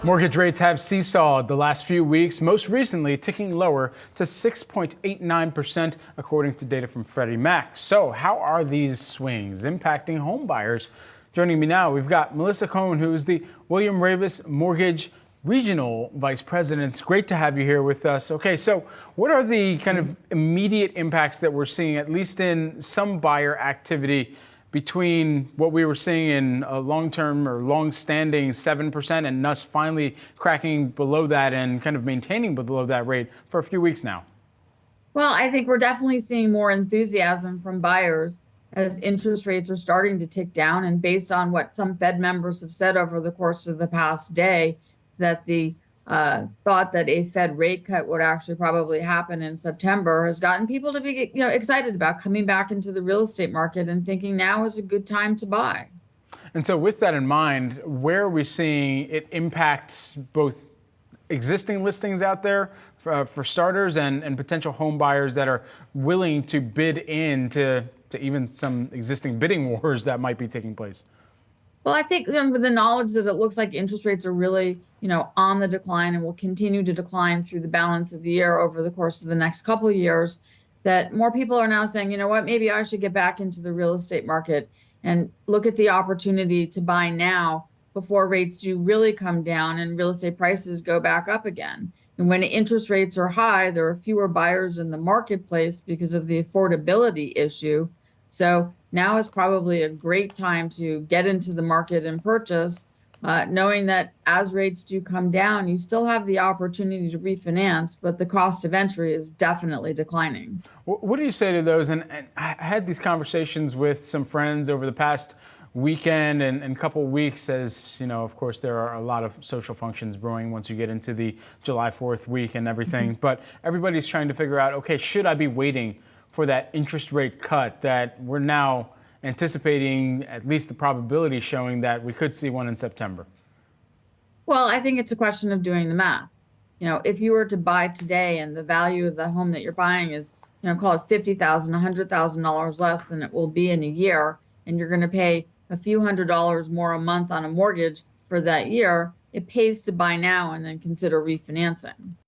Mortgage rates have seesawed the last few weeks, most recently ticking lower to 6.89%, according to data from Freddie Mac. So, how are these swings impacting home buyers? Joining me now, we've got Melissa Cohn, who is the Raveis Mortgage Regional Vice President. It's great to have you here with us. Okay, so what are the kind of immediate impacts that we're seeing, at least in some buyer activity, between what we were seeing in a long-term or long-standing 7% and us finally cracking below that and kind of maintaining below that rate for a few weeks now? Well, I think we're definitely seeing more enthusiasm from buyers as interest rates are starting to tick down. And based on what some Fed members have said over the course of the past day, that the thought that a Fed rate cut would actually probably happen in September has gotten people to be, excited about coming back into the real estate market and thinking now is a good time to buy. And so with that in mind, where are we seeing it impact both existing listings out there for starters and potential home buyers that are willing to bid into even some existing bidding wars that might be taking place? Well, I think with the knowledge that it looks like interest rates are really, on the decline and will continue to decline through the balance of the year over the course of the next couple of years, that more people are now saying, you know what, maybe I should get back into the real estate market and look at the opportunity to buy now before rates do really come down and real estate prices go back up again. And when interest rates are high, there are fewer buyers in the marketplace because of the affordability issue. So now is probably a great time to get into the market and purchase, knowing that as rates do come down, you still have the opportunity to refinance, but the cost of entry is definitely declining. What do you say to those? And I had these conversations with some friends over the past weekend and couple weeks, as you know, of course, there are a lot of social functions brewing once you get into the July 4th week and everything. But everybody's trying to figure out, okay, should I be waiting for that interest rate cut that we're now anticipating, at least the probability showing that we could see one in September? Well, I think it's a question of doing the math. If you were to buy today and the value of the home that you're buying is, call it $50,000, $100,000 less than it will be in a year, and you're going to pay a few $100s more a month on a mortgage for that year, it pays to buy now and then consider refinancing.